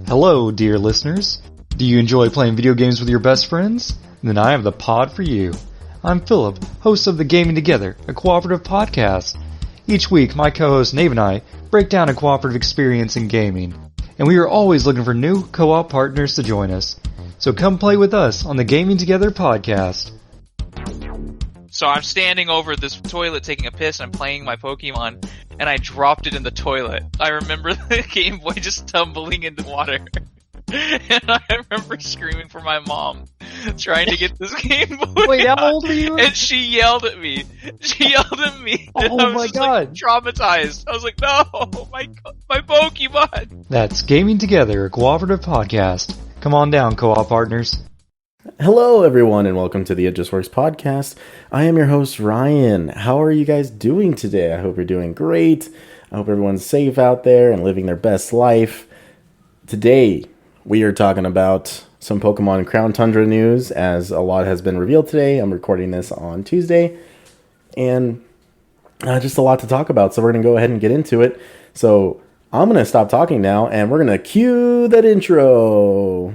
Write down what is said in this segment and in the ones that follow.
Hello, dear listeners. Do you enjoy playing video games with your best friends? Then I have the pod for you. I'm Philip, host of the Gaming Together, a cooperative podcast. Each week, my co-host Nave and I break down a cooperative experience in gaming, and we are always looking for new co-op partners to join us. So come play with us on the Gaming Together podcast. So I'm standing over this toilet taking a piss and I'm playing my Pokemon and I dropped it in the toilet. I remember the Game Boy just tumbling into water. And I remember screaming for my mom, trying to get this Game Boy Wait, how out. old were you? And she yelled at me. And Oh I was my just, god. like, traumatized. I was like, no, my Pokemon. That's Gaming Together, a cooperative podcast. Come on down, co-op partners. Hello, everyone, and welcome to the ItJustWorksPodcast. I am your host, Ryan. How are you guys doing today? I hope you're doing great. I hope everyone's safe out there and living their best life. Today, we are talking about some Pokemon Crown Tundra news, as a lot has been revealed today. I'm recording this on Tuesday, and just a lot to talk about, so we're going to go ahead and get into it. So I'm going to stop talking now, and we're going to cue that intro.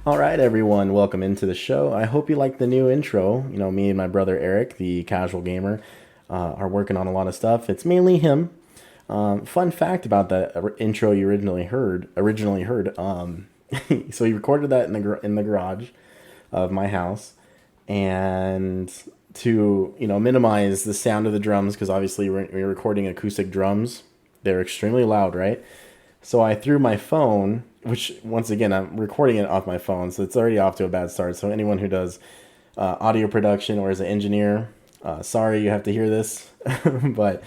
All right, everyone, welcome into the show. I hope you like the new intro. You know, me and my brother Eric, the casual gamer, are working on a lot of stuff. It's mainly him. Fun fact about that intro you originally heard. So he recorded that in the garage of my house, and to minimize the sound of the drums, because obviously we're recording acoustic drums. They're extremely loud, right? So I threw my phone, which, once again, I'm recording it off my phone, so it's already off to a bad start. So anyone who does audio production or is an engineer, sorry you have to hear this. But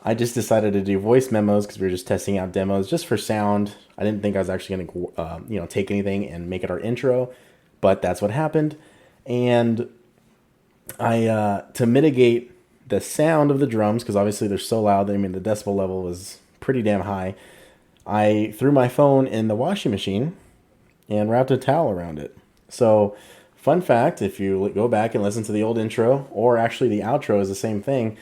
I just decided to do voice memos because we were just testing out demos just for sound. I didn't think I was actually going to take anything and make it our intro, but that's what happened. And I to mitigate the sound of the drums, because obviously they're so loud, the decibel level was pretty damn high, I threw my phone in the washing machine and wrapped a towel around it. So, fun fact, if you go back and listen to the old intro, or actually the outro is the same thing,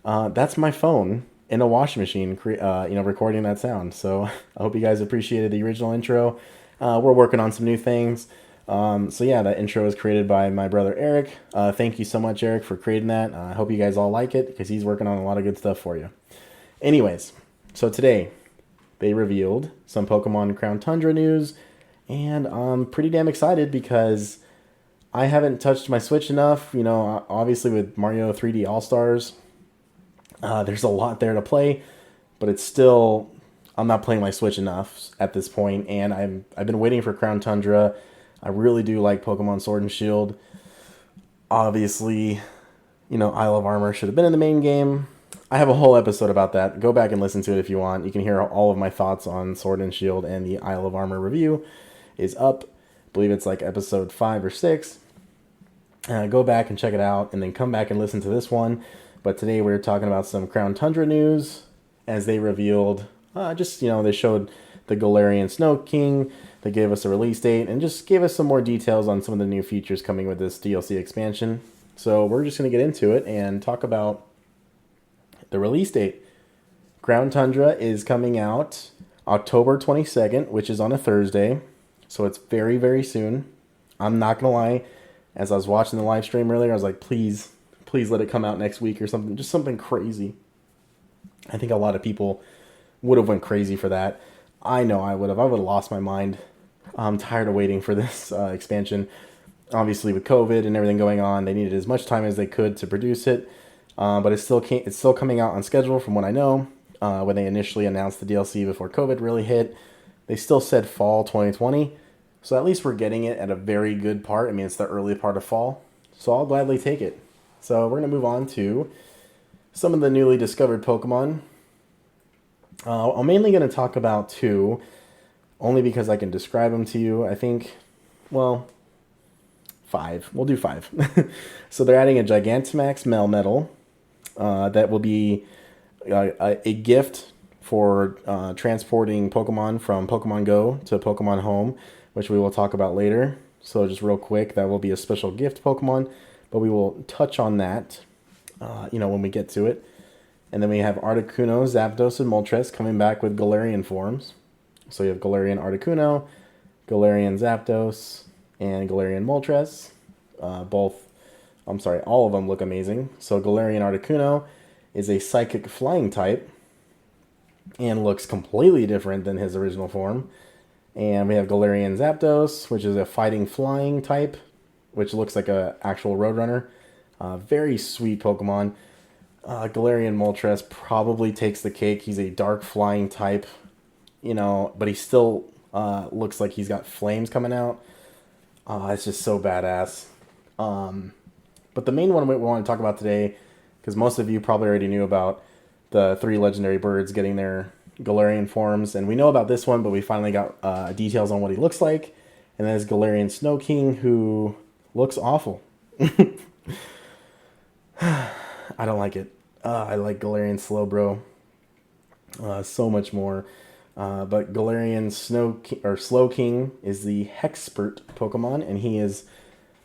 that's my phone in a washing machine, recording that sound. So, I hope you guys appreciated the original intro. We're working on some new things. That intro was created by my brother Eric. Thank you so much, Eric, for creating that. I hope you guys all like it, because he's working on a lot of good stuff for you. Anyways, so today they revealed some Pokemon Crown Tundra news, and I'm pretty damn excited because I haven't touched my Switch enough. Obviously with Mario 3D All-Stars, there's a lot there to play, but it's still, I'm not playing my Switch enough at this point, and I've been waiting for Crown Tundra. I really do like Pokemon Sword and Shield. Obviously, Isle of Armor should have been in the main game. I have a whole episode about that. Go back and listen to it if you want. You can hear all of my thoughts on Sword and Shield, and the Isle of Armor review is up. I believe it's like episode 5 or 6. Go back and check it out, and then come back and listen to this one. But today we're talking about some Crown Tundra news, as they revealed, they showed the Galarian Snow King. They gave us a release date, and just gave us some more details on some of the new features coming with this DLC expansion. So we're just going to get into it and talk about the release date. Crown Tundra is coming out October 22nd, which is on a Thursday. So it's very, very soon. I'm not going to lie. As I was watching the live stream earlier, I was like, please let it come out next week or something. Just something crazy. I think a lot of people would have went crazy for that. I know I would have. I would have lost my mind. I'm tired of waiting for this expansion. Obviously, with COVID and everything going on, they needed as much time as they could to produce it. But it's still coming out on schedule from what I know. When they initially announced the DLC before COVID really hit, they still said fall 2020. So at least we're getting it at a very good part. It's the early part of fall. So I'll gladly take it. So we're going to move on to some of the newly discovered Pokemon. I'm mainly going to talk about 2, only because I can describe them to you. I think, well, 5. We'll do 5. So they're adding a Gigantamax Melmetal that will be a gift for transporting Pokemon from Pokemon Go to Pokemon Home, which we will talk about later. So just real quick, that will be a special gift Pokemon, but we will touch on that, when we get to it. And then we have Articuno, Zapdos, and Moltres coming back with Galarian forms. So you have Galarian Articuno, Galarian Zapdos, and Galarian Moltres. All of them look amazing. So Galarian Articuno is a Psychic Flying type and looks completely different than his original form. And we have Galarian Zapdos, which is a Fighting Flying type, which looks like an actual Roadrunner. Very sweet Pokemon. Galarian Moltres probably takes the cake. He's a Dark Flying type, but he still looks like he's got flames coming out. It's just so badass. But the main one we want to talk about today, because most of you probably already knew about the 3 legendary birds getting their Galarian forms, and we know about this one, but we finally got details on what he looks like, and that is Galarian Snow King, who looks awful. I don't like it. I like Galarian Slowbro so much more. But Galarian Slow King is the Hexpert Pokemon, and he is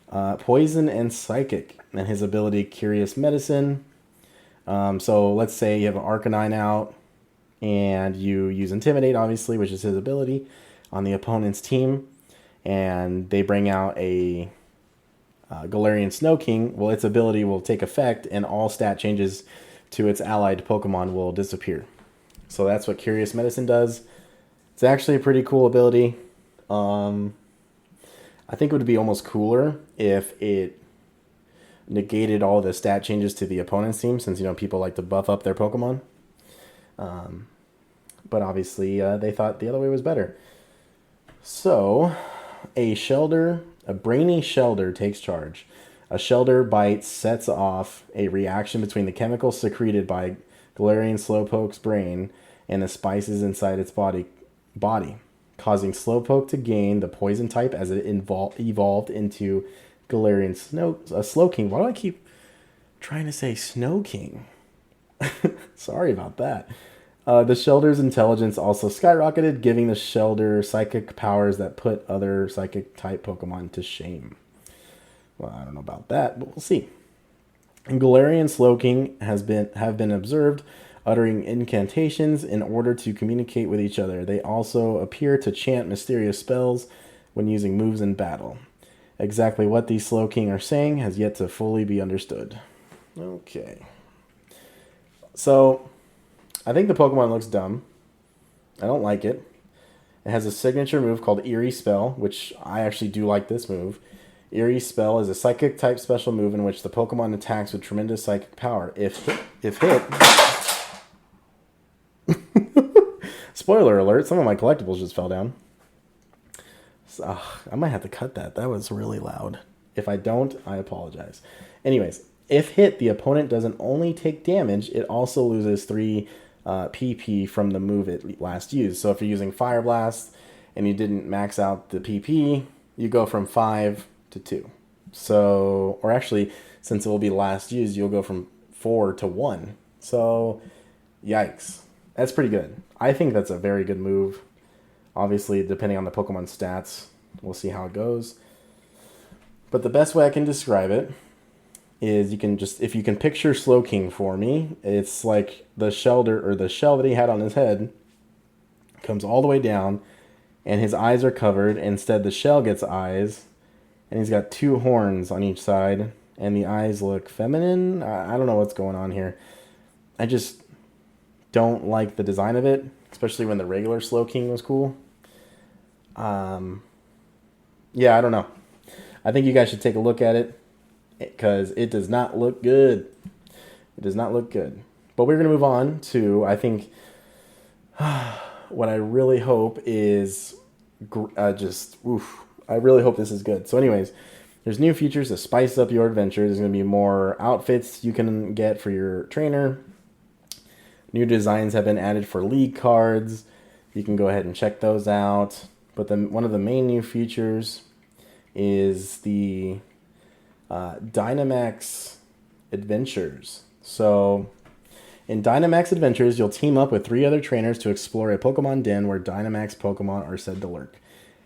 Poison and Psychic, and his ability Curious Medicine. So let's say you have an Arcanine out, and you use Intimidate, obviously, which is his ability, on the opponent's team, and they bring out a Galarian Snow King. Well, its ability will take effect, and all stat changes to its allied Pokemon will disappear. So that's what Curious Medicine does. It's actually a pretty cool ability. I think it would be almost cooler if it negated all the stat changes to the opponent's team, since people like to buff up their Pokemon. But obviously they thought the other way was better. So a brainy Shelder takes charge. A Shelder bite sets off a reaction between the chemicals secreted by Galarian Slowpoke's brain and the spices inside its body, causing Slowpoke to gain the poison type as it evolved into Galarian Slow King. Why do I keep trying to say Snow King? Sorry about that. The Shelder's intelligence also skyrocketed, giving the Shelder psychic powers that put other psychic type Pokemon to shame. Well, I don't know about that, but we'll see. And Galarian Slowking have been observed uttering incantations in order to communicate with each other. They also appear to chant mysterious spells when using moves in battle. Exactly what these Slowking are saying has yet to fully be understood. Okay. So, I think the Pokemon looks dumb. I don't like it. It has a signature move called Eerie Spell, which I actually do like this move. Eerie Spell is a psychic type special move in which the Pokemon attacks with tremendous psychic power. If hit... Spoiler alert, some of my collectibles just fell down. So, I might have to cut that. That was really loud. If I don't, I apologize. Anyways, if hit, the opponent doesn't only take damage, it also loses 3 PP from the move it last used. So if you're using Fire Blast and you didn't max out the PP, you go from 5 to 2. So, or actually, since it will be last used, you'll go from 4 to 1. So, yikes. That's pretty good. I think that's a very good move. Obviously, depending on the Pokemon stats, we'll see how it goes. But the best way I can describe it is if you can picture Slowking for me, it's like the Shelder, or the shell that he had on his head comes all the way down, and his eyes are covered. Instead, the shell gets eyes, and he's got 2 horns on each side, and the eyes look feminine. I don't know what's going on here. I just don't like the design of it, especially when the regular Slowking was cool. Yeah, I don't know. I think you guys should take a look at it, because it does not look good. It does not look good. But we're going to move on to, I think, what I really hope is I really hope this is good. So anyways, there's new features to spice up your adventure. There's going to be more outfits you can get for your trainer. New designs have been added for league cards. You can go ahead and check those out. But one of the main new features is the Dynamax Adventures. So, in Dynamax Adventures, you'll team up with 3 other trainers to explore a Pokemon den where Dynamax Pokemon are said to lurk.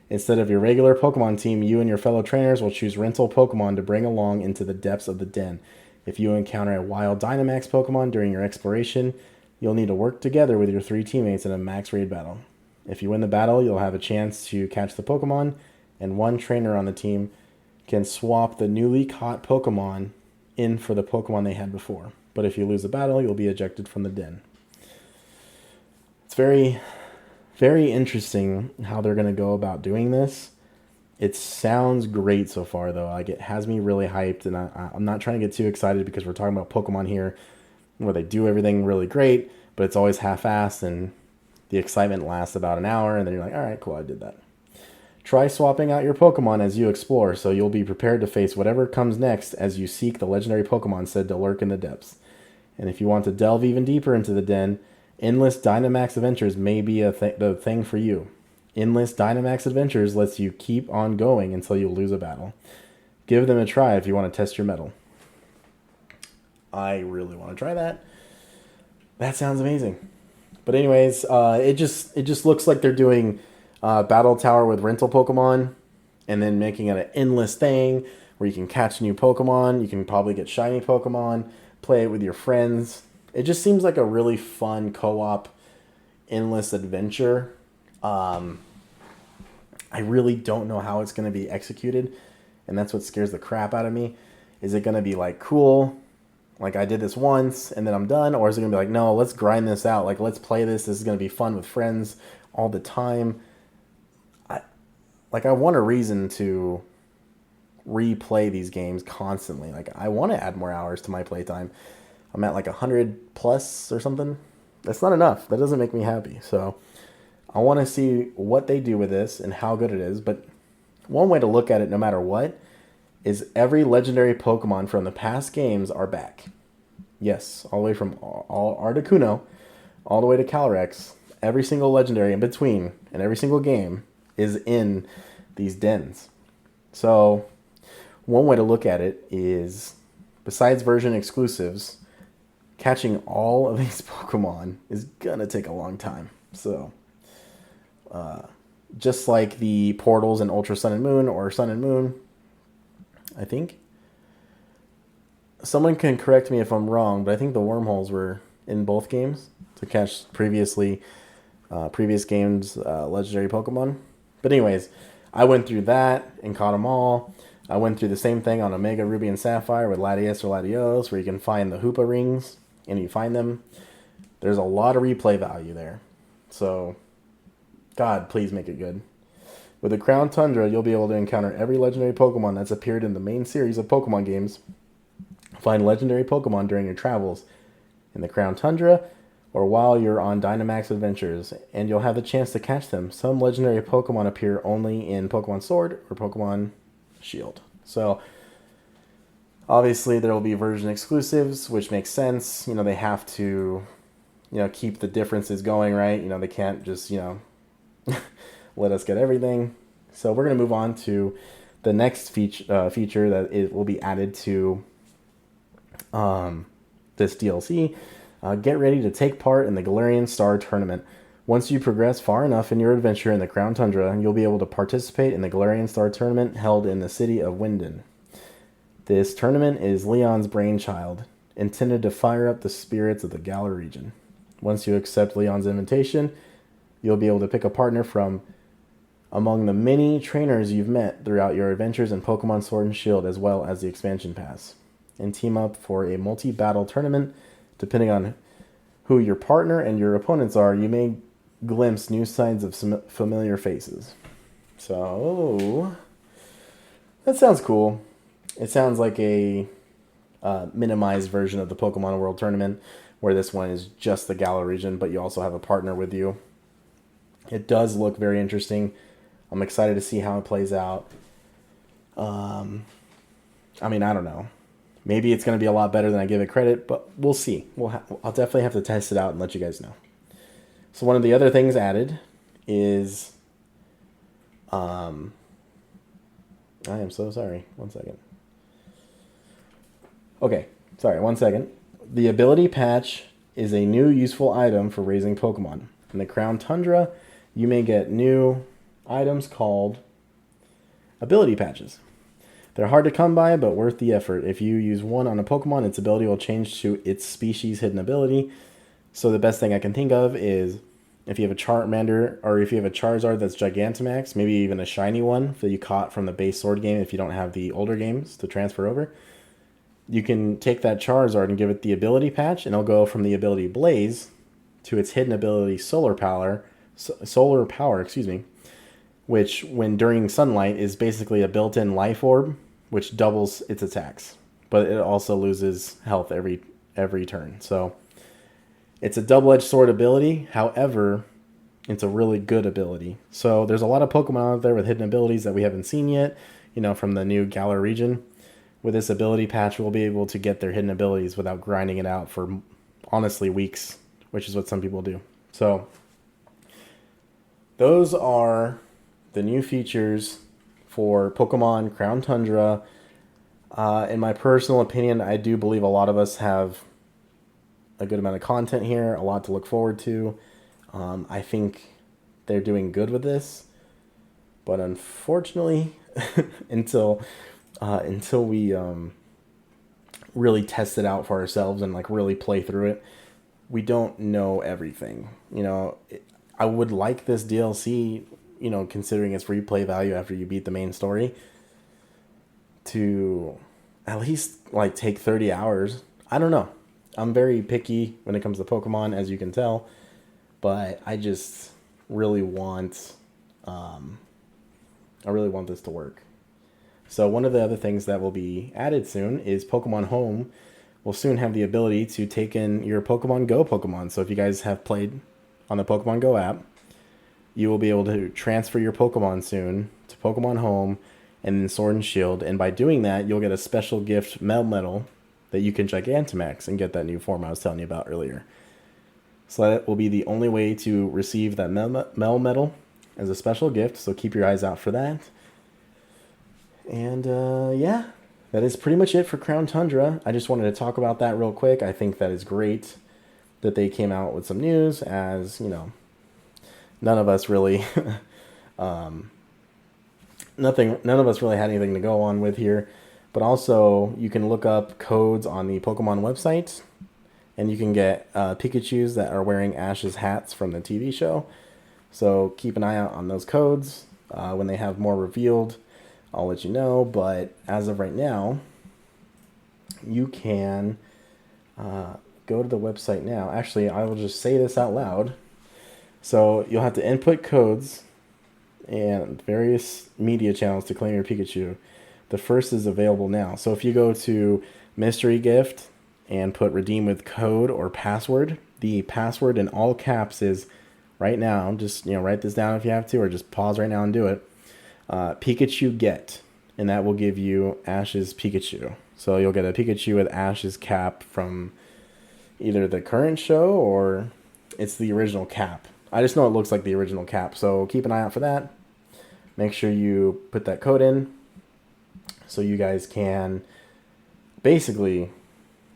Instead of your regular Pokemon team, you and your fellow trainers will choose rental Pokemon to bring along into the depths of the den. If you encounter a wild Dynamax Pokemon during your exploration, you'll need to work together with your 3 teammates in a max raid battle. If you win the battle, you'll have a chance to catch the Pokemon, and 1 trainer on the team can swap the newly caught Pokemon in for the Pokemon they had before. But if you lose the battle, you'll be ejected from the den. It's very, very interesting how they're going to go about doing this. It sounds great so far, though. Like, it has me really hyped, and I'm not trying to get too excited because we're talking about Pokemon here, where they do everything really great, but it's always half-assed, and the excitement lasts about an hour, and then you're like, all right, cool, I did that. Try swapping out your Pokemon as you explore, so you'll be prepared to face whatever comes next as you seek the legendary Pokemon said to lurk in the depths. And if you want to delve even deeper into the den, Endless Dynamax Adventures may be the thing for you. Endless Dynamax Adventures lets you keep on going until you lose a battle. Give them a try if you want to test your mettle. I really want to try that. That sounds amazing. But anyways, it just looks like they're doing Battle Tower with rental Pokemon, and then making it an endless thing where you can catch new Pokemon. You can probably get shiny Pokemon, play it with your friends. It just seems like a really fun co-op endless adventure. I really don't know how it's going to be executed, and that's what scares the crap out of me. Is it going to be like cool, like I did this once and then I'm done, or is it going to be like, no, let's grind this out, like let's play this is going to be fun with friends all the time. I want a reason to replay these games constantly. Like, I want to add more hours to my playtime. I'm at like 100 plus or something. That's not enough. That doesn't make me happy. So I want to see what they do with this and how good it is. But one way to look at it, no matter what, is every legendary Pokemon from the past games are back. Yes, all the way from all Articuno all the way to Calyrex. Every single legendary in between and every single game is in these dens. So one way to look at it is, besides version exclusives, catching all of these Pokemon is gonna take a long time. So just like the portals in Ultra Sun and Moon or Sun and Moon, I think someone can correct me if I'm wrong, but I think the wormholes were in both games to catch previous games legendary Pokemon. But anyways, I went through that and caught them all. I went through the same thing on Omega Ruby and Sapphire with Latias or Latios, where you can find the Hoopa rings, and you find them. There's a lot of replay value there. So, God, please make it good. With the Crown Tundra, you'll be able to encounter every legendary Pokemon that's appeared in the main series of Pokemon games. Find legendary Pokemon during your travels in the Crown Tundra, or while you're on Dynamax Adventures, and you'll have the chance to catch them. Some legendary Pokemon appear only in Pokemon Sword or Pokemon Shield. So, obviously there will be version exclusives, which makes sense. You know, they have to, keep the differences going, right? They can't just, let us get everything. So we're going to move on to the next feature that it will be added to this DLC. Get ready to take part in the Galarian Star Tournament. Once you progress far enough in your adventure in the Crown Tundra, you'll be able to participate in the Galarian Star Tournament held in the city of Wyndon. This tournament is Leon's brainchild, intended to fire up the spirits of the Galar region. Once you accept Leon's invitation, you'll be able to pick a partner from among the many trainers you've met throughout your adventures in Pokemon Sword and Shield, as well as the expansion pass, and team up for a multi-battle tournament. Depending on who your partner and your opponents are, you may glimpse new signs of some familiar faces. So, that sounds cool. It sounds like a minimized version of the Pokemon World Tournament, where this one is just the Galar region, but you also have a partner with you. It does look very interesting. I'm excited to see how it plays out. I don't know. Maybe it's going to be a lot better than I give it credit, but we'll see. I'll definitely have to test it out and let you guys know. So one of the other things added is... I am so sorry. One second. Okay, sorry, 1 second. The ability patch is a new useful item for raising Pokemon. In the Crown Tundra, you may get new items called ability patches. They're hard to come by, but worth the effort. If you use one on a Pokemon, its ability will change to its species' hidden ability. So the best thing I can think of is if you have a Charmander, or if you have a Charizard that's Gigantamax, maybe even a shiny one that you caught from the base Sword game if you don't have the older games to transfer over. You can take that Charizard and give it the ability patch, and it'll go from the ability Blaze to its hidden ability Solar Power, which when during sunlight is basically a built-in life orb, which doubles its attacks, but it also loses health every turn. So it's a double-edged sword ability. However, it's a really good ability. So there's a lot of Pokemon out there with hidden abilities that we haven't seen yet, from the new Galar region. With this ability patch, we'll be able to get their hidden abilities without grinding it out for, honestly, weeks, which is what some people do. So those are the new features for Pokemon Crown Tundra. In my personal opinion, I do believe a lot of us have a good amount of content here, a lot to look forward to. I think they're doing good with this, but unfortunately, until we really test it out for ourselves and really play through it, we don't know everything. I would like this DLC, considering its replay value after you beat the main story, to at least take 30 hours. I don't know. I'm very picky when it comes to Pokemon, as you can tell, but I just really want this to work. So one of the other things that will be added soon is Pokemon Home will soon have the ability to take in your Pokemon Go Pokemon. So if you guys have played on the Pokemon Go app, you will be able to transfer your Pokemon soon to Pokemon Home and then Sword and Shield. And by doing that, you'll get a special gift Melmetal that you can Gigantamax and get that new form I was telling you about earlier. So that will be the only way to receive that Melmetal as a special gift. So keep your eyes out for that. And yeah, that is pretty much it for Crown Tundra. I just wanted to talk about that real quick. I think that is great that they came out with some news, as none of us really none of us really had anything to go on with here. But also, you can look up codes on the Pokemon website, and you can get Pikachus that are wearing Ash's hats from the TV show. So keep an eye out on those codes. When they have more revealed, I'll let you know. But as of right now, you can go to the website now. Actually, I will just say this out loud. So you'll have to input codes and various media channels to claim your Pikachu. The first is available now. So if you go to Mystery Gift and put redeem with code or password, the password in all caps is right now. Just write this down if you have to, or just pause right now and do it. Pikachu get, and that will give you Ash's Pikachu. So you'll get a Pikachu with Ash's cap from either the current show or it's the original cap. I just know it looks like the original cap, so keep an eye out for that. Make sure you put that code in so you guys can basically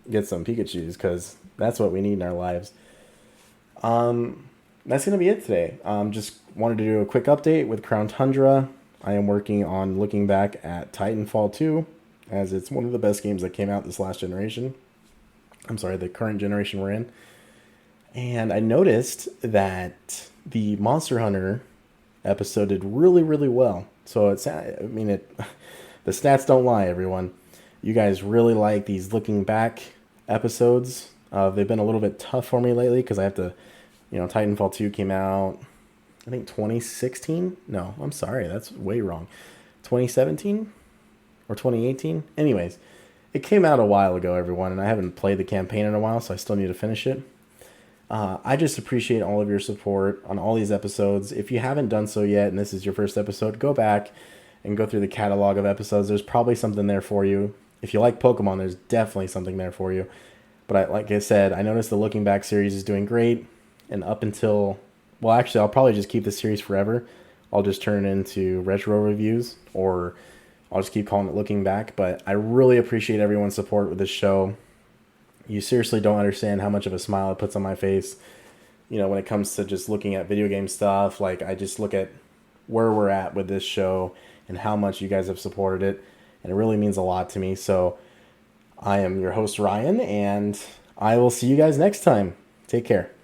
get some Pikachus, because that's what we need in our lives. That's going to be it today. Just wanted to do a quick update with Crown Tundra. I am working on looking back at Titanfall 2, as it's one of the best games that came out this last generation. I'm sorry, the current generation we're in. And I noticed that the Monster Hunter episode did really, really well. So the stats don't lie, everyone. You guys really like these looking back episodes. They've been a little bit tough for me lately because I have to, Titanfall 2 came out, I think 2016? No, I'm sorry, that's way wrong. 2017 or 2018? Anyways, it came out a while ago, everyone, and I haven't played the campaign in a while, so I still need to finish it. I just appreciate all of your support on all these episodes. If you haven't done so yet, and this is your first episode, go back and go through the catalog of episodes. There's probably something there for you. If you like Pokemon, there's definitely something there for you. But like I said, I noticed the Looking Back series is doing great. And up until... Well, actually, I'll probably just keep this series forever. I'll just turn it into retro reviews, or I'll just keep calling it Looking Back. But I really appreciate everyone's support with this show. You seriously don't understand how much of a smile it puts on my face. You know, when it comes to just looking at video game stuff, like I just look at where we're at with this show and how much you guys have supported it. And it really means a lot to me. So I am your host, Ryan, and I will see you guys next time. Take care.